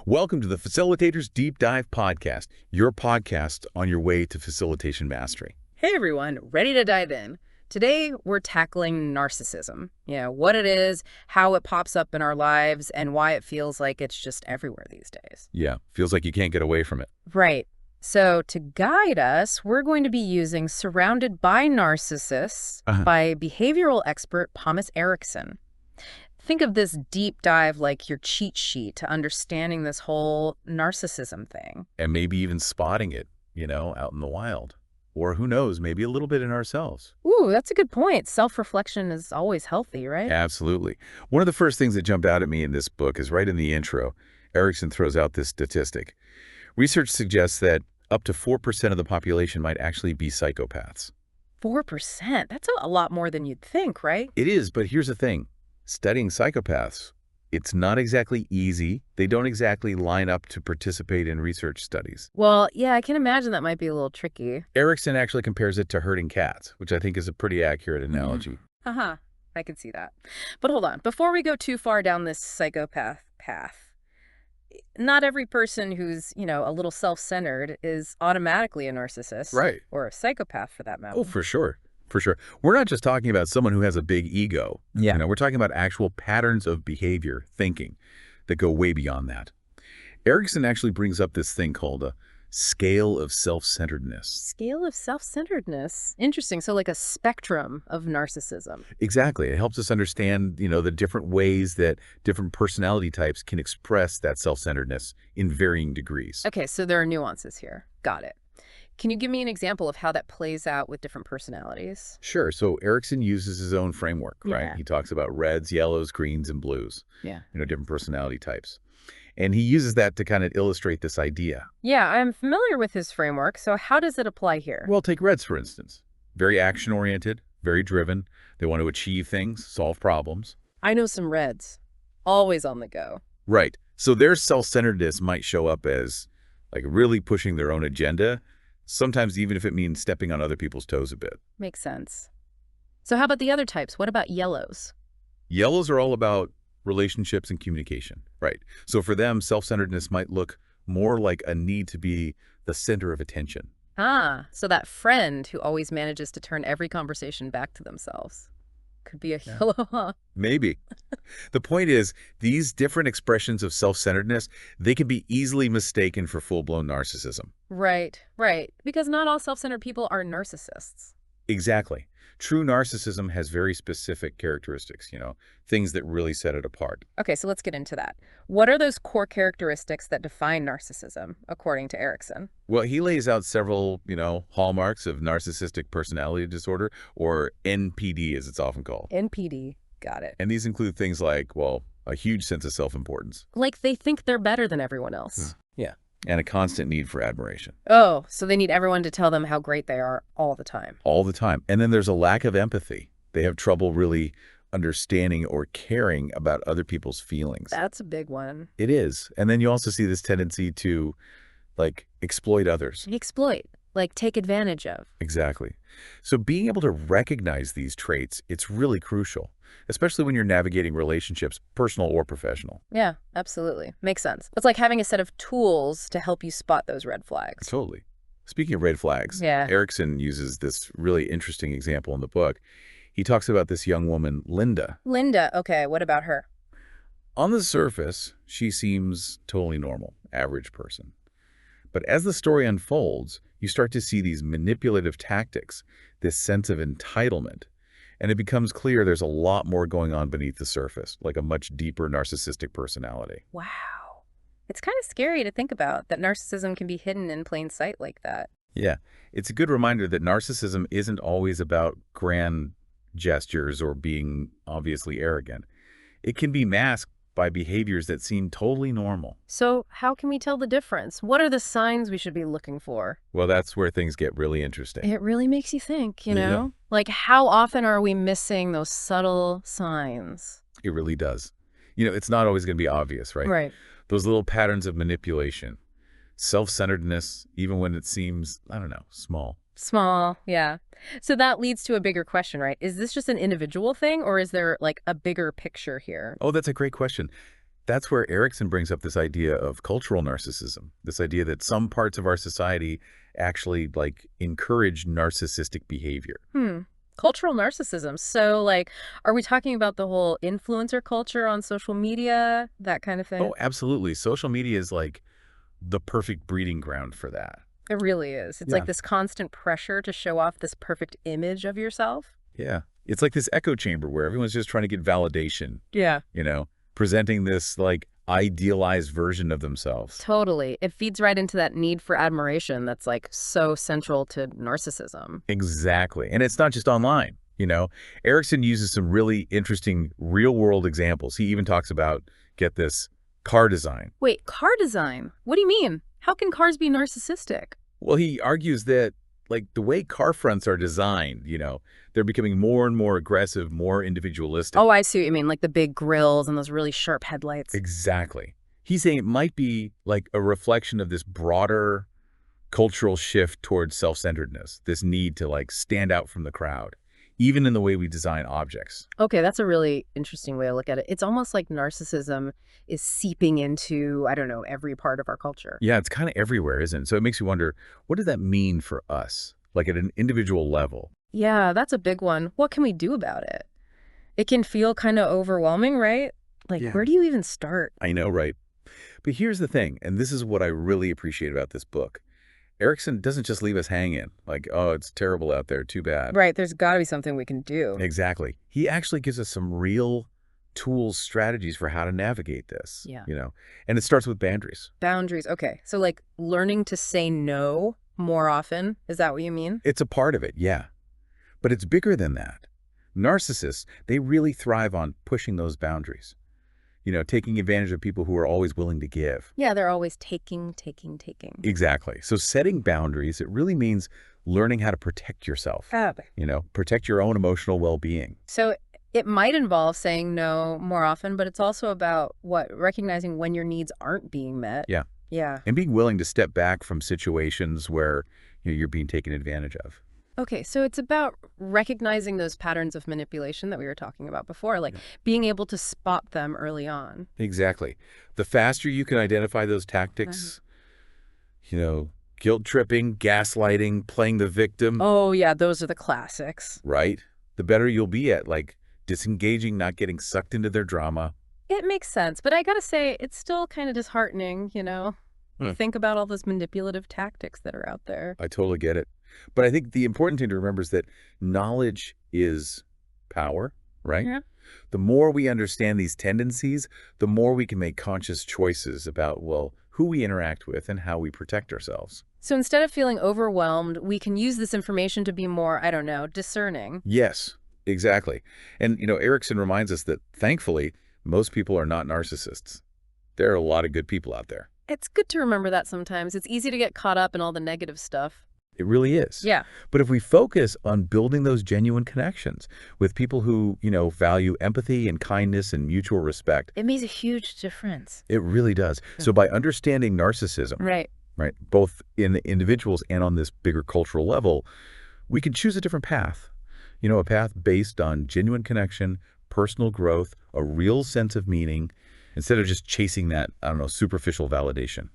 Welcome to the Facilitators Deep Dive Podcast, your podcast on your way to facilitation mastery. Hey everyone, ready to dive in. Today we're tackling narcissism. What it is, how it pops up in our lives, and why it feels like it's just everywhere these days. Yeah, feels like you can't get away from it. Right. So to guide us, we're going to be using Surrounded by Narcissists by behavioral expert Thomas Erikson. Think of this deep dive like your cheat sheet to understanding this whole narcissism thing. And maybe even spotting it, out in the wild. Or who knows, maybe a little bit in ourselves. Ooh, that's a good point. Self-reflection is always healthy, right? Absolutely. One of the first things that jumped out at me in this book is right in the intro. Erikson throws out this statistic. Research suggests that up to 4% of the population might actually be psychopaths. 4%? That's a lot more than you'd think, right? It is, but here's the thing. Studying psychopaths, it's not exactly easy. They don't exactly line up to participate in research studies. Well, yeah, I can imagine that might be a little tricky. Erikson actually compares it to herding cats, which I think is a pretty accurate analogy. I can see that. But hold on, before we go too far down this psychopath path, not every person who's, a little self-centered is automatically a narcissist. Right. Or a psychopath for that matter. Oh, for sure. For sure. We're not just talking about someone who has a big ego. Yeah. We're talking about actual patterns of behavior, thinking, that go way beyond that. Erikson actually brings up this thing called a scale of self-centeredness. Scale of self-centeredness. Interesting. So like a spectrum of narcissism. Exactly. It helps us understand, the different ways that different personality types can express that self-centeredness in varying degrees. Okay, so there are nuances here. Got it. Can you give me an example of how that plays out with different personalities? Sure. So Erikson uses his own framework, right? Yeah. He talks about reds, yellows, greens, and blues. Yeah. Different personality types. And he uses that to kind of illustrate this idea. Yeah, I'm familiar with his framework, so how does it apply here? Well, take reds, for instance. Very action-oriented, very driven. They want to achieve things, solve problems. I know some reds. Always on the go. Right. So their self-centeredness might show up as like really pushing their own agenda, sometimes even if it means stepping on other people's toes a bit. Makes sense. So how about the other types? What about yellows? Yellows are all about relationships and communication, right? So for them, self-centeredness might look more like a need to be the center of attention. So that friend who always manages to turn every conversation back to themselves. Could be a yellow, huh? Maybe. The point is, these different expressions of self-centeredness, they can be easily mistaken for full-blown narcissism. Right. Because not all self-centered people are narcissists. Exactly. True narcissism has very specific characteristics, things that really set it apart. Okay, so let's get into that. What are those core characteristics that define narcissism, according to Erikson? Well, he lays out several, hallmarks of narcissistic personality disorder, or NPD as it's often called. NPD, got it. And these include things like, a huge sense of self-importance. Like they think they're better than everyone else. Yeah. And a constant need for admiration. Oh, so they need everyone to tell them how great they are all the time. All the time. And then there's a lack of empathy. They have trouble really understanding or caring about other people's feelings. That's a big one. It is. And then you also see this tendency to, exploit others. Exploit, take advantage of. Exactly. So being able to recognize these traits, it's really crucial, especially when you're navigating relationships, personal or professional. Yeah, absolutely. Makes sense. It's like having a set of tools to help you spot those red flags. Totally. Speaking of red flags, Erikson uses this really interesting example in the book. He talks about this young woman, Linda. Linda, okay, what about her? On the surface, she seems totally normal, average person. But as the story unfolds, you start to see these manipulative tactics, this sense of entitlement, and it becomes clear there's a lot more going on beneath the surface, like a much deeper narcissistic personality. Wow. It's kind of scary to think about that narcissism can be hidden in plain sight like that. Yeah, it's a good reminder that narcissism isn't always about grand gestures or being obviously arrogant. It can be masked by behaviors that seem totally normal. So how can we tell the difference? What are the signs we should be looking for? Well, that's where things get really interesting. It really makes you think, Yeah. How often are we missing those subtle signs? It really does. It's not always going to be obvious, right? Right. Those little patterns of manipulation, self-centeredness, even when it seems, small. Small, yeah. So that leads to a bigger question, right? Is this just an individual thing, or is there a bigger picture here? Oh, that's a great question. That's where Erikson brings up this idea of cultural narcissism, this idea that some parts of our society actually encourage narcissistic behavior. Cultural narcissism. So, are we talking about the whole influencer culture on social media, that kind of thing? Oh, absolutely. Social media is like the perfect breeding ground for that. It really is. It's like this constant pressure to show off this perfect image of yourself. Yeah. It's like this echo chamber where everyone's just trying to get validation, Yeah. presenting this idealized version of themselves. Totally. It feeds right into that need for admiration that's so central to narcissism. Exactly. And it's not just online, Erikson uses some really interesting real-world examples. He even talks about, get this, car design. Wait, car design? What do you mean? How can cars be narcissistic? Well, he argues that the way car fronts are designed, they're becoming more and more aggressive, more individualistic. Oh, I see what you mean, like the big grills and those really sharp headlights. Exactly. He's saying it might be a reflection of this broader cultural shift towards self-centeredness, this need to stand out from the crowd, even in the way we design objects. Okay, that's a really interesting way to look at it. It's almost like narcissism is seeping into, I don't know, every part of our culture. Yeah, it's kind of everywhere, isn't it? So it makes you wonder, what does that mean for us, at an individual level? Yeah, that's a big one. What can we do about it? It can feel kind of overwhelming, right? Where do you even start? I know, right? But here's the thing, and this is what I really appreciate about this book. Erikson doesn't just leave us hanging, oh, it's terrible out there, too bad. Right, there's got to be something we can do. Exactly. He actually gives us some real tools, strategies for how to navigate this. Yeah. And it starts with boundaries. Boundaries, okay. So learning to say no more often, is that what you mean? It's a part of it, yeah. But it's bigger than that. Narcissists, they really thrive on pushing those boundaries. Taking advantage of people who are always willing to give. Yeah, they're always taking. Exactly. So setting boundaries, it really means learning how to protect yourself. Protect your own emotional well-being. So it might involve saying no more often, but it's also about recognizing when your needs aren't being met. Yeah. Yeah. And being willing to step back from situations where you're being taken advantage of. Okay, so it's about recognizing those patterns of manipulation that we were talking about before, being able to spot them early on. Exactly. The faster you can identify those tactics, guilt tripping, gaslighting, playing the victim. Oh, yeah, those are the classics. Right? The better you'll be at, disengaging, not getting sucked into their drama. It makes sense, but I gotta say, it's still kind of disheartening, Think about all those manipulative tactics that are out there. I totally get it. But I think the important thing to remember is that knowledge is power, right? Yeah. The more we understand these tendencies, the more we can make conscious choices about, who we interact with and how we protect ourselves. So instead of feeling overwhelmed, we can use this information to be more, I don't know, discerning. Yes, exactly. And, Erikson reminds us that, thankfully, most people are not narcissists. There are a lot of good people out there. It's good to remember that sometimes. It's easy to get caught up in all the negative stuff. It really is. Yeah. But if we focus on building those genuine connections with people who, value empathy and kindness and mutual respect. It makes a huge difference. It really does. So by understanding narcissism, right, both in the individuals and on this bigger cultural level, we can choose a different path. A path based on genuine connection, personal growth, a real sense of meaning, instead of just chasing that, superficial validation.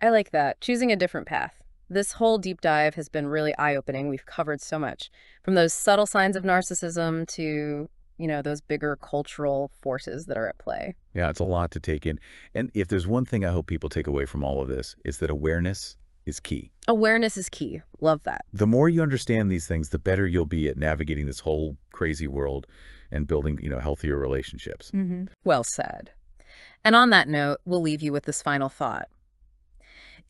I like that. Choosing a different path. This whole deep dive has been really eye-opening. We've covered so much, from those subtle signs of narcissism to, those bigger cultural forces that are at play. Yeah, it's a lot to take in. And if there's one thing I hope people take away from all of this, it's that awareness is key. Awareness is key. Love that. The more you understand these things, the better you'll be at navigating this whole crazy world and building, healthier relationships. Mm-hmm. Well said. And on that note, we'll leave you with this final thought.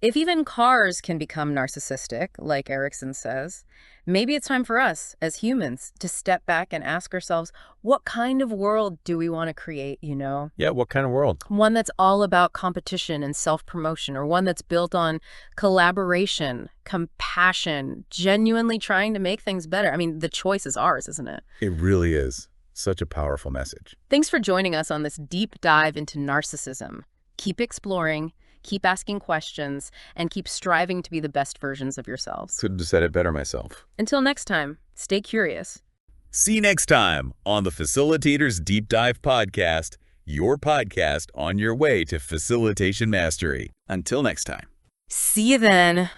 If even cars can become narcissistic, like Erikson says, maybe it's time for us, as humans, to step back and ask ourselves, what kind of world do we want to create, Yeah, what kind of world? One that's all about competition and self-promotion, or one that's built on collaboration, compassion, genuinely trying to make things better. I mean, the choice is ours, isn't it? It really is. Such a powerful message. Thanks for joining us on this deep dive into narcissism. Keep exploring, keep asking questions, and keep striving to be the best versions of yourselves. Couldn't have said it better myself. Until next time, stay curious. See you next time on the Facilitators Deep Dive Podcast. your podcast on your way to facilitation mastery. Until next time. See you then.